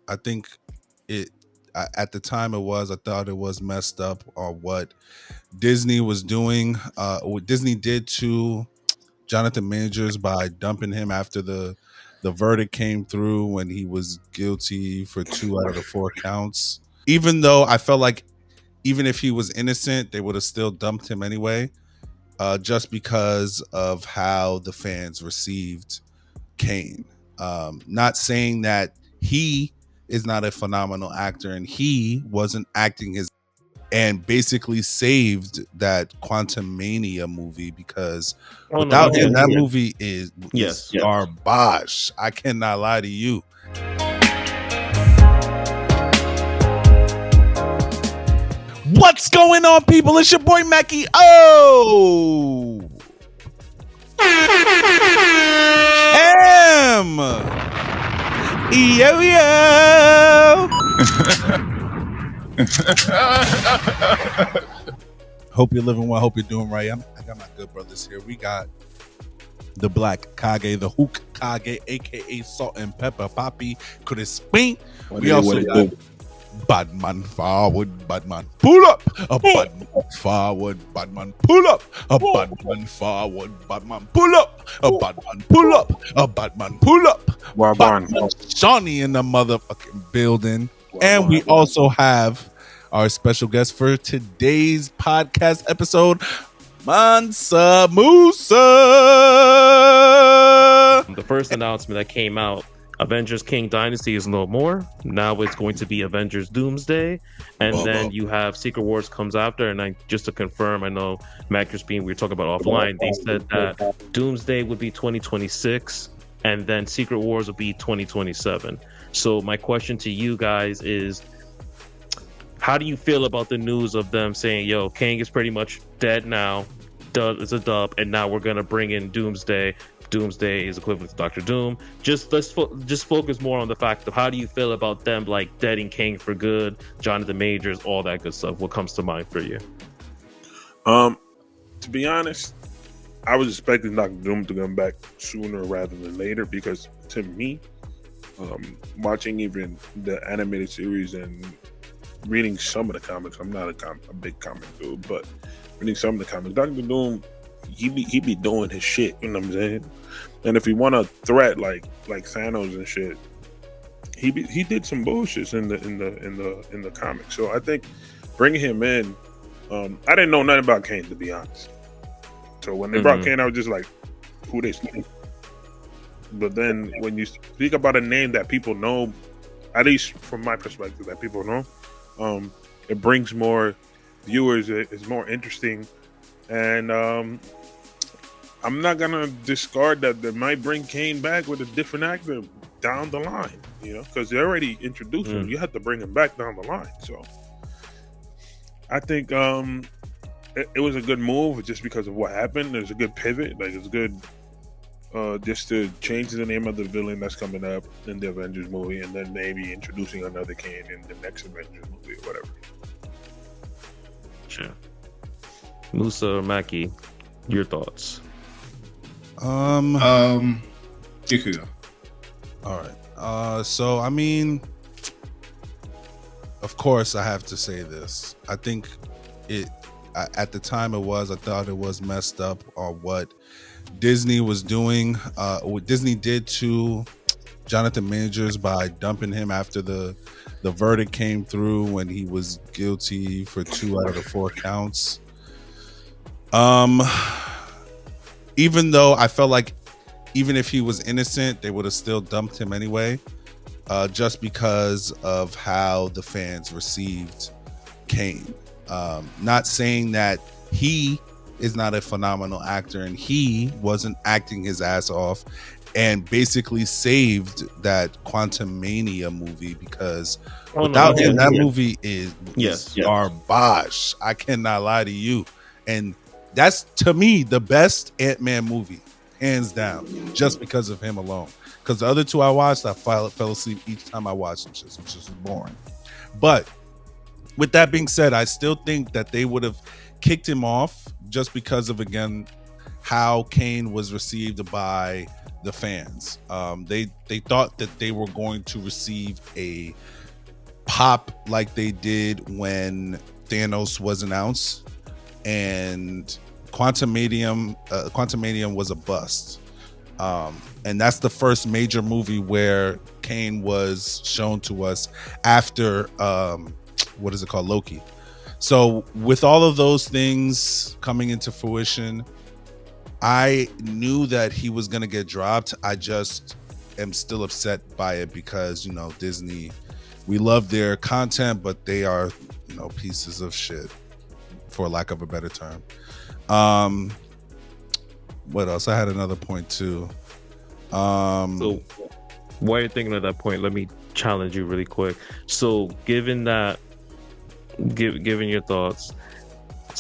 I think it at the time I thought it was messed up on what Disney was doing. What Disney did to Jonathan Majors by dumping him after the verdict came through when he was guilty for 2 out of the 4 counts. Even though I felt like even if he was innocent, they would have still dumped him anyway, just because of how the fans received Kane. Not saying that he is not a phenomenal actor and he wasn't acting his and basically saved that Quantum Mania movie because without him, that movie is garbage. I cannot lie to you. What's going on, people? It's your boy Macky. Oh, yo yo. Hope you're living well. Hope you're doing right. I got my good brothers here. We got the Black Kage, the Hook Kage, aka Salt and Pepper Poppy, Crispin. We also got Badman forward, Badman pull up, a Badman forward, Badman pull up, a Badman forward, Badman pull up, a Badman pull up, a Badman pull up. Shawny in the motherfucking building. And we also have our special guest for today's podcast episode, Musa. The first announcement that came out, Avengers Kang Dynasty is no more. Now it's going to be Avengers Doomsday. And then you have Secret Wars comes after. And just to confirm, I know Matt Crispin, we were talking about offline, they said that Doomsday would be 2026 and then Secret Wars would be 2027. So my question to you guys is, how do you feel about the news of them saying, yo, Kang is pretty much dead now, it's a dub, and now we're going to bring in Doomsday. Doomsday is equivalent to Doctor Doom. Let's focus more on the fact of how do you feel about them like deading Kang for good, Jonathan Majors, all that good stuff. What comes to mind for you? To be honest, I was expecting Doctor Doom to come back sooner rather than later because to me, watching even the animated series and reading some of the comics, I'm not a big comic dude, but reading some of the comics, Doctor Doom, he be doing his shit, you know what I'm saying? And if he want a threat like Thanos and shit, he did some bullshit in the comics. So I think bringing him in, I didn't know nothing about Kane, to be honest. So when they brought Kane, I was just like, who they speak? But then when you speak about a name that people know, at least from my perspective, that people know, it brings more viewers. It's more interesting, and I'm not gonna discard that they might bring Kane back with a different actor down the line. You know, because they already introduced him. You have to bring him back down the line. So I think it was a good move just because of what happened. There's a good pivot. Like it's good. Just to change the name of the villain that's coming up in the Avengers movie, and then maybe introducing another Kane in the next Avengers movie or whatever. Sure. Musa or Macky, your thoughts? You could go. All right. So I mean, of course, I have to say this. I think at the time I thought it was messed up on what Disney was doing. What Disney did to Jonathan Majors by dumping him after the verdict came through when he was guilty for 2 out of the 4 counts. Even though I felt like even if he was innocent, they would have still dumped him anyway, just because of how the fans received Kane. Not saying that he is not a phenomenal actor and he wasn't acting his ass off and basically saved that Quantum Mania movie because without him, that movie is garbage. I cannot lie to you. And that's, to me, the best Ant-Man movie, hands down, just because of him alone. Because the other two I watched, I fell asleep each time I watched them, which is boring. But with that being said, I still think that they would have kicked him off just because of, again, how Kane was received by the fans. They thought that they were going to receive a pop like they did when Thanos was announced, and Quantumanium was a bust. And that's the first major movie where Kane was shown to us after what is it called, Loki. So with all of those things coming into fruition, I knew that he was going to get dropped. I just am still upset by it because, you know, Disney, we love their content, but they are, you know, pieces of shit, for lack of a better term. What else? I had another point too. So while you're thinking of that point, let me challenge you really quick. So given your thoughts,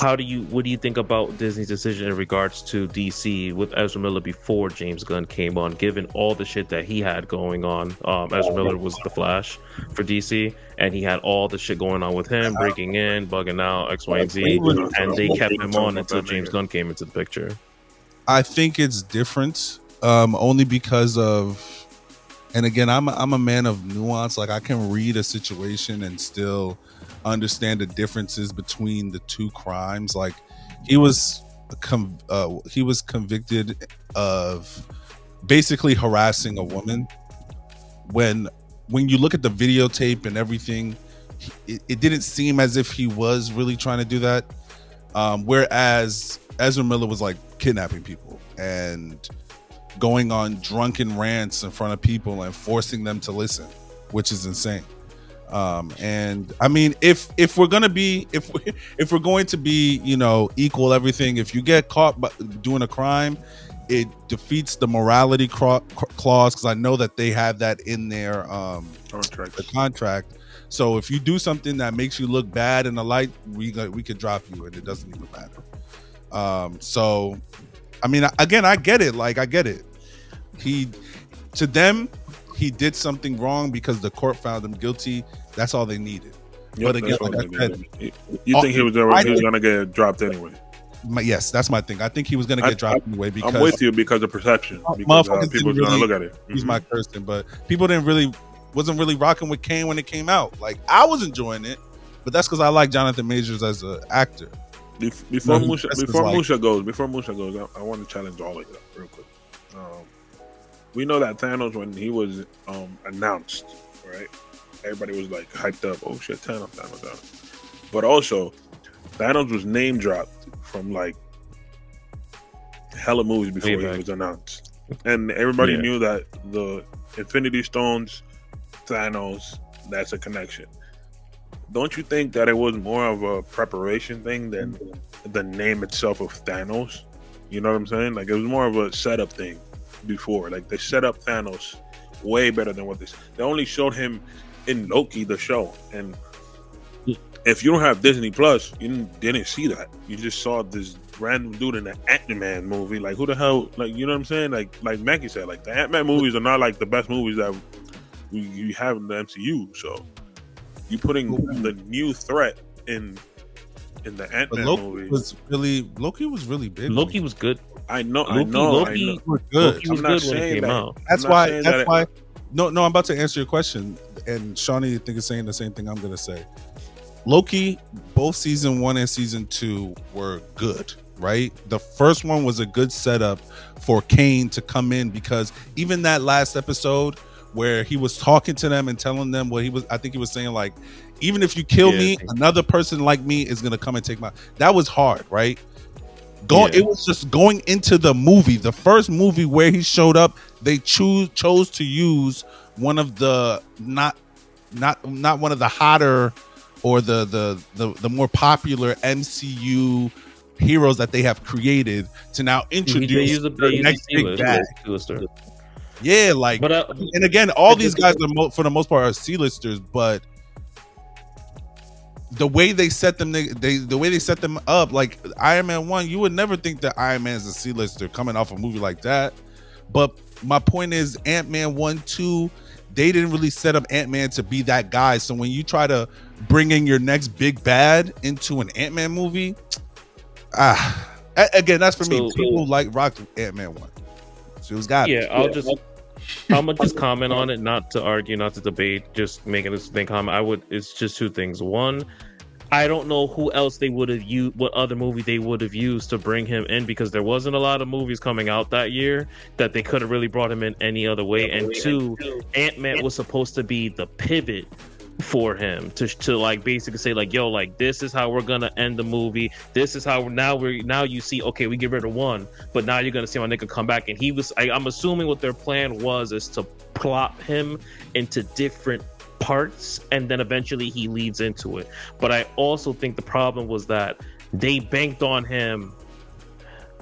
what do you think about Disney's decision in regards to DC with Ezra Miller before James Gunn came on, given all the shit that he had going on? Ezra Miller was the Flash for DC, and he had all the shit going on with him, breaking in, bugging out, X, Y, and Z, and they kept him on until James Gunn came into the picture. I think it's different, only because of, and again, I'm a man of nuance. Like, I can read a situation and still understand the differences between the two crimes. Like, he was convicted of basically harassing a woman. When you look at the videotape and everything, it didn't seem as if he was really trying to do that. Whereas Ezra Miller was like kidnapping people and going on drunken rants in front of people and forcing them to listen, which is insane. And I mean, if we're going to be, you know, equal everything, if you get caught doing a crime, it defeats the morality clause, because I know that they have that in their contract. So if you do something that makes you look bad in the light, we could drop you, and it doesn't even matter. So I mean, again, I get it. Like, I get it. To them, he did something wrong because the court found him guilty. That's all they needed. Yep, but again, like I said, you think he was going to get dropped anyway? Yes, that's my thing. I think he was going to get dropped anyway because I'm with you because of perception. Because people are going to look at it. He's my person, but people wasn't really rocking with Kane when it came out. Like, I was enjoying it, but that's because I like Jonathan Majors as an actor. Before Musa goes, I want to challenge all of you real quick. We know that Thanos, when he was announced, right? Everybody was like hyped up. Oh shit, Thanos. But also, Thanos was name dropped from like hella movies before he was announced, and everybody knew that the Infinity Stones, Thanos, that's a connection. Don't you think that it was more of a preparation thing than the name itself of Thanos? You know what I'm saying? Like, it was more of a setup thing before. Like, they set up Thanos way better than what they only showed him in Loki, the show. And if you don't have Disney Plus, you didn't see that. You just saw this random dude in the Ant-Man movie. Like, who the hell? Like, you know what I'm saying? Like Macky said, like, the Ant-Man movies are not like the best movies that you have in the MCU. So you putting the new threat in the Ant-Man movie. Loki was really big. Loki was good. I know. Loki was good. Loki was good when it came out. That's why. No, I'm about to answer your question, and Shawny, I think, is saying the same thing I'm going to say. Loki, both season 1 and season 2 were good, right? The first one was a good setup for Kane to come in, because even that last episode where he was talking to them and telling them what I think he was saying, like, even if you kill me, another person like me is going to come and take that was hard, right? It was just going into the movie, the first movie where he showed up, they chose to use one of the not one of the hotter or the more popular MCU heroes that they have created to now introduce the next big bad. Yeah, like, and again, all these guys are for the most part are C-listers, but the way they set them, the way they set them up, like Iron Man 1, you would never think that Iron Man is a C-lister coming off a movie like that. But my point is, Ant-Man 1, 2, they didn't really set up Ant-Man to be that guy. So when you try to bring in your next big bad into an Ant-Man movie, again, that's for me. People rocked Ant-Man 1. It was garbage. Yeah, I'm gonna just comment on it, not to argue, not to debate, just making this thing comment. It's just two things. One, I don't know who else they would have used, what other movie they would have used to bring him in, because there wasn't a lot of movies coming out that year that they could have really brought him in any other way. And two, Ant-Man was supposed to be the pivot for him to like basically say like, yo, like this is how we're gonna end the movie. This is how now you see, okay, we get rid of one, but now you're gonna see my nigga come back. And I'm assuming what their plan was is to plot him into different parts, and then eventually he leads into it. But I also think the problem was that they banked on him.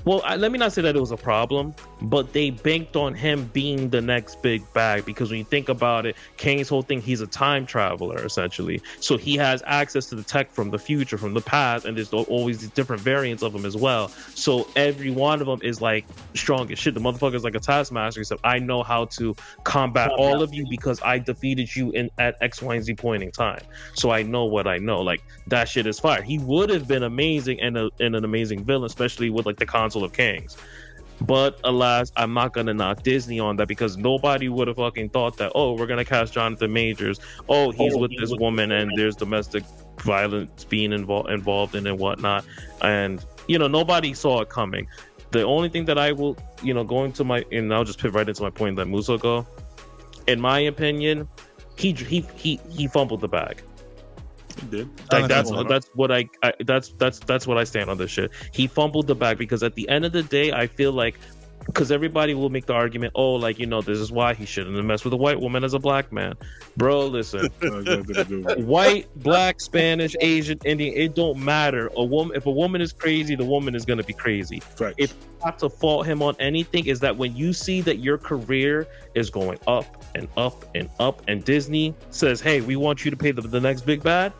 Well, let me not say that it was a problem, but they banked on him being the next big bag, because when you think about it, Kang's whole thing, he's a time traveler essentially. So he has access to the tech from the future, from the past, and there's always these different variants of him as well. So every one of them is like strong as shit. The motherfucker's like a taskmaster, except I know how to combat all of you because I defeated you at X, Y, and Z point in time. So I know what I know. Like, that shit is fire. He would have been amazing and an amazing villain, especially with like the console of Kangs. But alas, I'm not gonna knock Disney on that, because nobody would have fucking thought that, oh, we're gonna cast Jonathan Majors, oh, he's with this woman and there's domestic violence being involved in and whatnot, and nobody saw it coming. The only thing that I will, going to my, and I'll just pivot right into my point that Musa go, in my opinion, he fumbled the bag. Did. Like that's what that's what I stand on this shit. He fumbled the bag, because at the end of the day, I feel like, because everybody will make the argument, oh, like, this is why he shouldn't have messed with a white woman as a black man. Bro, listen, white, black, Spanish, Asian, Indian, it don't matter. If a woman is crazy, the woman is gonna be crazy. Right. If you have to fault him on anything, is that when you see that your career is going up and up and up, and Disney says, hey, we want you to pay the next big bad,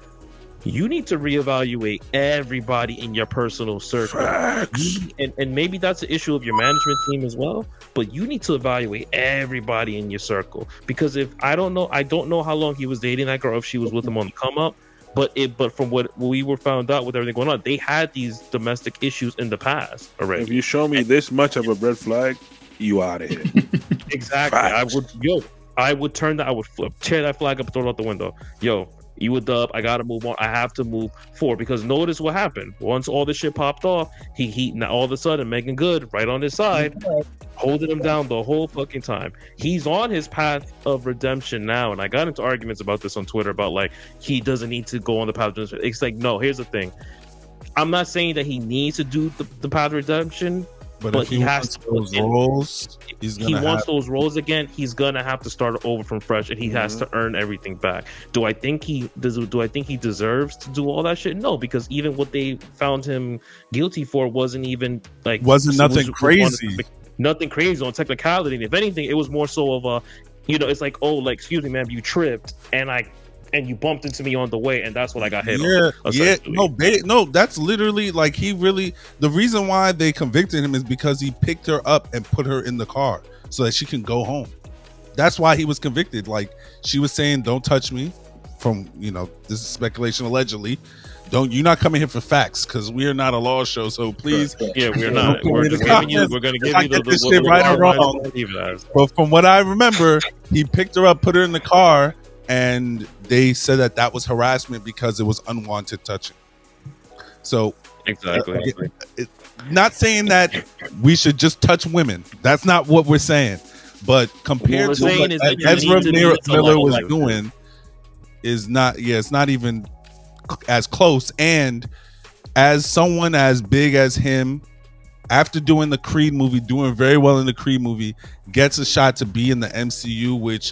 you need to reevaluate everybody in your personal circle. And maybe that's the issue of your management team as well, but you need to evaluate everybody in your circle. Because if I don't know how long he was dating that girl, if she was with him on the come up, but from what we were found out with everything going on, they had these domestic issues in the past already. If you show me this much of a red flag, you out of here. Exactly. I would tear that flag up and throw it out the window. Yo, you a dub. I gotta move on. I have to move forward, because notice what happened. Once all this shit popped off, he now all of a sudden Megan Good right on his side, holding him down the whole fucking time. He's on his path of redemption now, and I got into arguments about this on Twitter about like he doesn't need to go on the path of redemption. It's like, no. Here's the thing. I'm not saying that he needs to do the path of redemption. But if he has those roles, those roles again, he's gonna have to start over from fresh, and he has to earn everything back. Do I think he deserves to do all that shit? No, because even what they found him guilty for wasn't nothing crazy. Nothing crazy on technicality. And if anything, it was more so of a, it's like, oh, like, excuse me, man, you tripped, and you bumped into me on the way, and that's what I got hit on. No, that's literally like, the reason why they convicted him is because he picked her up and put her in the car so that she can go home. That's why he was convicted. Like, she was saying, don't touch me, from, this is speculation, allegedly. You're not coming here for facts, because we are not a law show, so please. Yeah, we're not. We're going to give you the right or wrong. But from what I remember, he picked her up, put her in the car, and they said that was harassment because it was unwanted touching. So exactly, not saying that we should just touch women. That's not what we're saying. But compared to what Ezra Miller was doing, is not. Yeah, it's not even as close. And as someone as big as him, after doing the Creed movie, doing very well in the Creed movie, gets a shot to be in the MCU, which,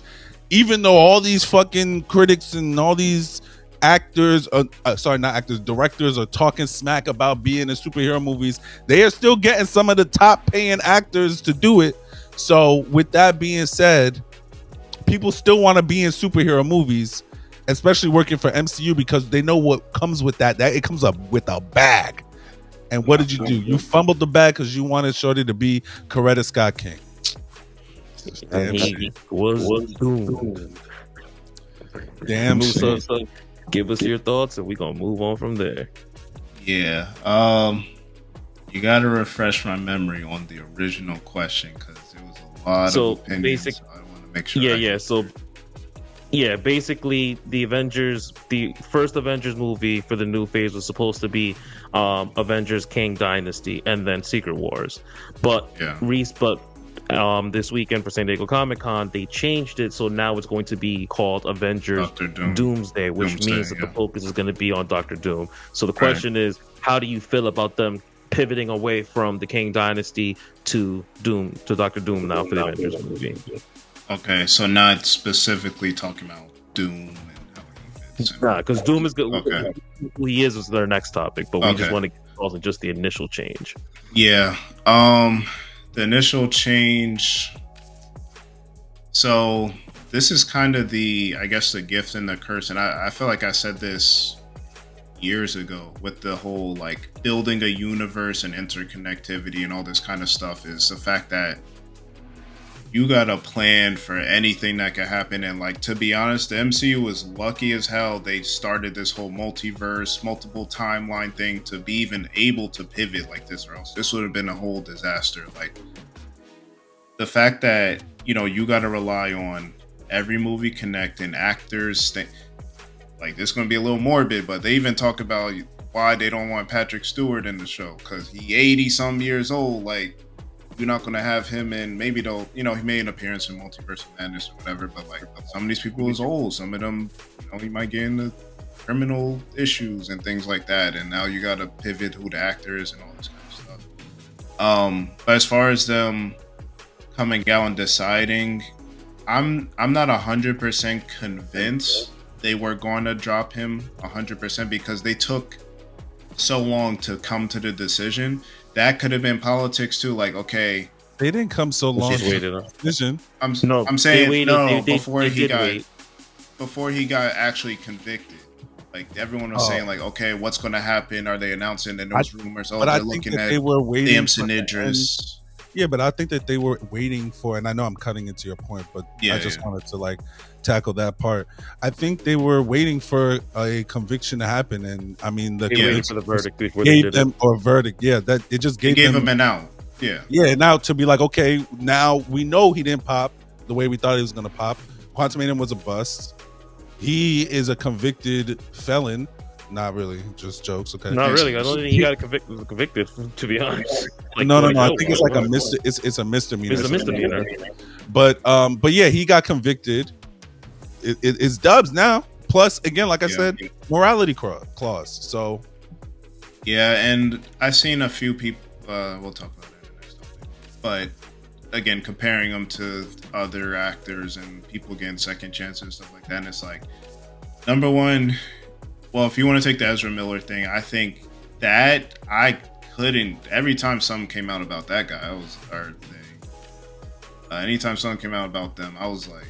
even though all these fucking critics and all these actors, directors are talking smack about being in superhero movies, they are still getting some of the top paying actors to do it. So with that being said, people still want to be in superhero movies, especially working for MCU, because they know what comes with that it comes up with a bag. And what did you do? You fumbled the bag because you wanted Shorty to be Coretta Scott King. And he was doomed. Damn. Musa, so give us your thoughts, and we're gonna move on from there. Yeah. You got to refresh my memory on the original question because there was a lot of opinions. I want to make sure. Basically, the first Avengers movie for the new phase was supposed to be Avengers Kang Dynasty and then Secret Wars. But this weekend for San Diego Comic-Con, they changed it, so now it's going to be called Avengers Doomsday, which means that the focus is going to be on Doctor Doom. So the question is, how do you feel about them pivoting away from the Kang Dynasty to Doctor Doom now for the Avengers movie? Okay, so not specifically talking about Doom and how he fits. Nah, because Doom is good. Okay. Who he is their next topic, but we just want to get on just the initial change. Yeah. The initial change. So this is kind of the gift and the curse, and I feel like I said this years ago with the whole like building a universe and interconnectivity and all this kind of stuff, is the fact that you got a plan for anything that could happen. And like, to be honest, the MCU was lucky as hell they started this whole multiverse, multiple timeline thing to be even able to pivot like this, or else this would have been a whole disaster. Like, the fact that, you got to rely on every movie connecting actors, like, this is going to be a little morbid, but they even talk about why they don't want Patrick Stewart in the show, because he 80 some years old. Like, you're not going to have him in, maybe they'll, he made an appearance in Multiverse of Madness or whatever, but like, some of these people is old. Some of them, he might get into criminal issues and things like that. And now you got to pivot who the actor is and all this kind of stuff. But as far as them coming out and deciding, I'm not 100% convinced they were going to drop him 100%, because they took so long to come to the decision. That could have been politics too. Like, okay, they didn't come so long to the decision. I'm saying before he got actually convicted. Like, everyone was saying, like, okay, what's going to happen? Are they announcing? And those rumors. But they're looking at they were waiting for Idris. Yeah, but I think that they were waiting for, and I know I'm cutting into your point, but I just wanted to like tackle that part. I think they were waiting for a conviction to happen, and I mean, they waited for the verdict before gave them or verdict. Yeah, that it just gave them an out. Yeah. Now to be like, okay, now we know he didn't pop the way we thought he was going to pop. Quantumanium was a bust. He is a convicted felon. Not really, just jokes. Okay, not really. I don't think he got convicted. To be honest, like, no. I think it's like a it's a misdemeanor. It's a misdemeanor. But yeah, he got convicted. It's dubs now. Plus, again, like I said, morality clause. So yeah, and I've seen a few people. We'll talk about it in the next topic. But again, comparing them to other actors and people getting second chances and stuff like that, and it's like, number one. Well, if you want to take the Ezra Miller thing, I think that I couldn't. Every time something came out about that guy, anytime something came out about them, I was like,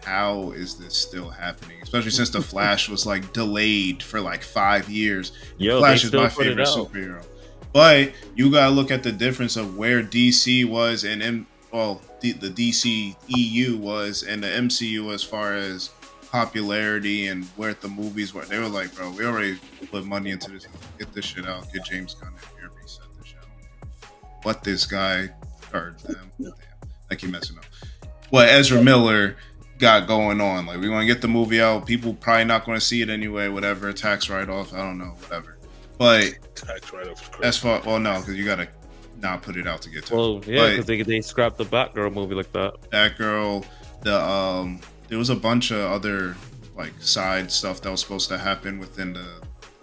how is this still happening? Especially since The Flash was like delayed for like 5 years. Flash is my favorite superhero. But you gotta look at the difference of where DC was and the DC EU was and the MCU as far as popularity and where the movies were. They were like, bro, we already put money into this. Get this shit out. Get James Gunn in here. Reset this shit out. What this guy or them? Damn, I keep messing up. What Ezra Miller got going on? Like, we're gonna get the movie out. People probably not gonna see it anyway. Whatever, tax write off. I don't know. Whatever. But tax write off. As far no, because you gotta not put it out to get to. Well, yeah, because they scrapped the Batgirl movie like that. Batgirl, there was a bunch of other like side stuff that was supposed to happen within the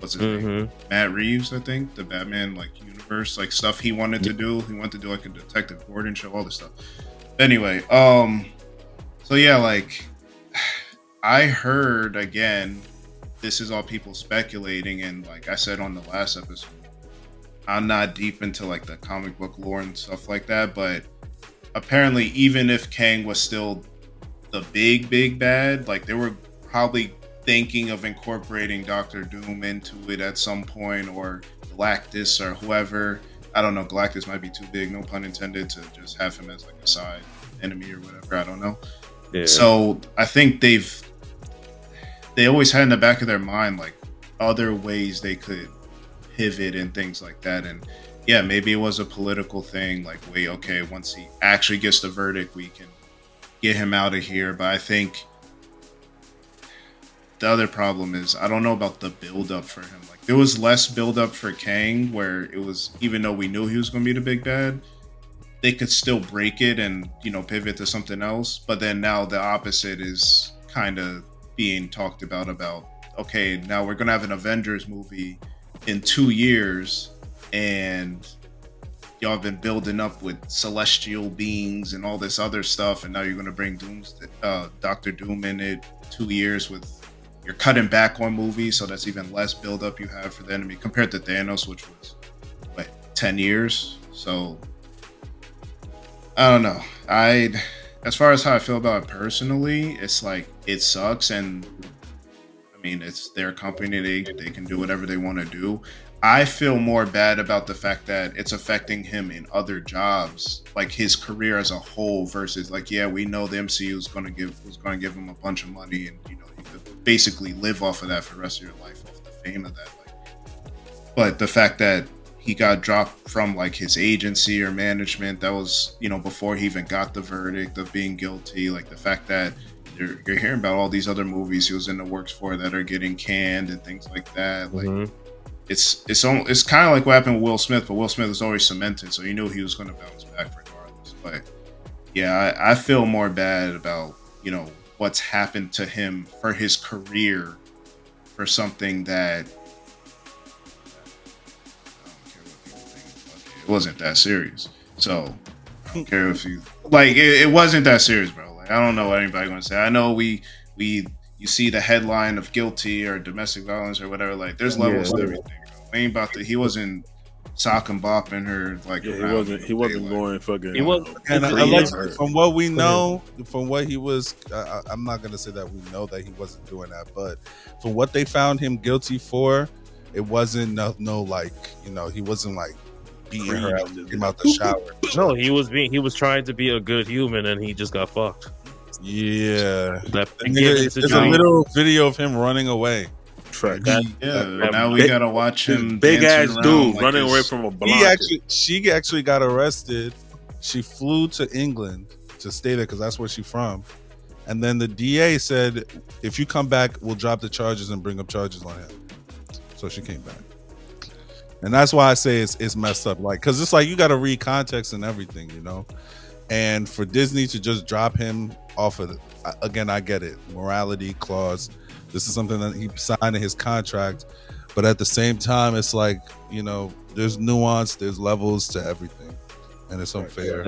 what's his name? Matt Reeves, I think, the Batman like universe, like stuff he wanted to do. He wanted to do like a Detective Gordon show, all this stuff. Anyway, so yeah, like I heard again, this is all people speculating, and like I said on the last episode, I'm not deep into like the comic book lore and stuff like that, but apparently even if Kang was still the big bad, like they were probably thinking of incorporating Doctor Doom into it at some point, or Galactus or whoever. I don't know, Galactus might be too big, no pun intended, to just have him as like a side enemy or whatever. I don't know. Yeah. So I think they always had in the back of their mind like other ways they could pivot and things like that. And yeah, maybe it was a political thing. Like, wait, okay, once he actually gets the verdict, we can get him out of here. But I think the other problem is I don't know about the build up for him. Like, there was less build up for Kang, where it was, even though we knew he was going to be the big bad, they could still break it and, you know, pivot to something else. But then now the opposite is kind of being talked about, okay, now we're going to have an Avengers movie in 2 years, and y'all have been building up with celestial beings and all this other stuff, and now you're going to bring Doctor Doom in it 2 years with, you're cutting back on movies, so that's even less build up you have for the enemy compared to Thanos, which was what, 10 years. So I don't know. As far as how I feel about it personally, it's like, it sucks, and I mean, it's their company, they can do whatever they want to do. I feel more bad about the fact that it's affecting him in other jobs, like his career as a whole, versus like, yeah, we know the MCU was going to give him a bunch of money, and you know, you could basically live off of that for the rest of your life, off the fame of that. But the fact that he got dropped from like his agency or management, that was, you know, before he even got the verdict of being guilty. Like the fact that you're hearing about all these other movies he was in the works for that are getting canned and things like that. Like, it's kind of like what happened with Will Smith, but Will Smith was always cemented, so you knew he was going to bounce back regardless. But yeah, I feel more bad about, you know, what's happened to him for his career, for something that, I don't care what people think, it wasn't that serious. So I don't care if you like it wasn't that serious, bro. Like, I don't know what anybody's gonna say. I know you see the headline of guilty or domestic violence or whatever. Like, there's levels to everything. Bro. We ain't about to. He wasn't sock and bopping her like. Yeah, he wasn't going fucking. He was, and allegedly, from what we know, from what he was, I'm not gonna say that we know that he wasn't doing that, but from what they found him guilty for, it wasn't no like, you know, he wasn't like beating her out the shower. No, he was trying to be a good human, and he just got fucked. Yeah, there's a little video of him running away. Now we gotta watch him. Big ass dude like running away from a blonde. She actually got arrested. She flew to England to stay there because that's where she's from. And then the DA said, if you come back, we'll drop the charges and bring up charges on him. So she came back. And that's why I say it's messed up. Like, because it's like you got to read context and everything, you know? And for Disney to just drop him off of it, again, I get it. Morality clause. This is something that he signed in his contract. But at the same time, it's like, you know, there's nuance, there's levels to everything. And it's unfair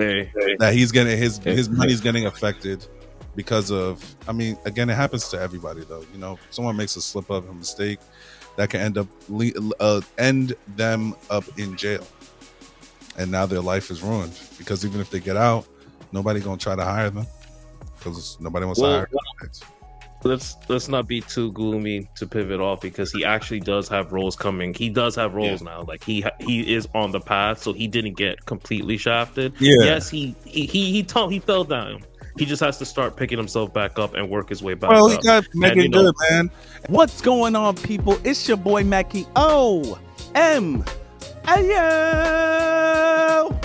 that he's getting his money's getting affected because of, I mean, again, it happens to everybody though. You know, someone makes a slip up, a mistake that can end them up in jail. And now their life is ruined because even if they get out, nobody gonna try to hire them because nobody wants to hire them. Let's not be too gloomy to pivot off because he actually does have roles coming. He does have roles now. Like he is on the path, so he didn't get completely shafted. Yeah. Yes, he fell down. He just has to start picking himself back up and work his way back up. Well, he got making good, man. What's going on, people? It's your boy mackyomo.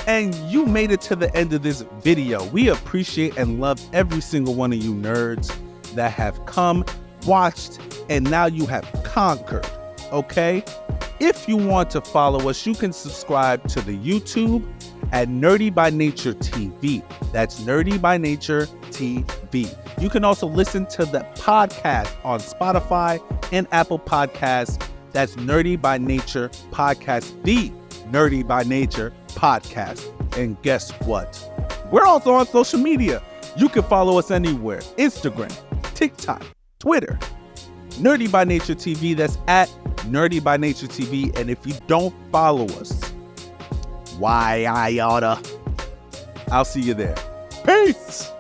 And you made it to the end of this video. We appreciate and love every single one of you nerds that have come, watched, and now you have conquered, okay? If you want to follow us, you can subscribe to the YouTube at Nerdy by Nature TV. That's Nerdy by Nature TV. You can also listen to the podcast on Spotify and Apple Podcasts. That's Nerdy by Nature Podcast, the Nerdy by Nature Podcast. And guess what? We're also on social media. You can follow us anywhere. Instagram, TikTok, Twitter. Nerdy by Nature TV. That's at Nerdy by Nature TV. And if you don't follow us, why I oughta. I'll see you there. Peace.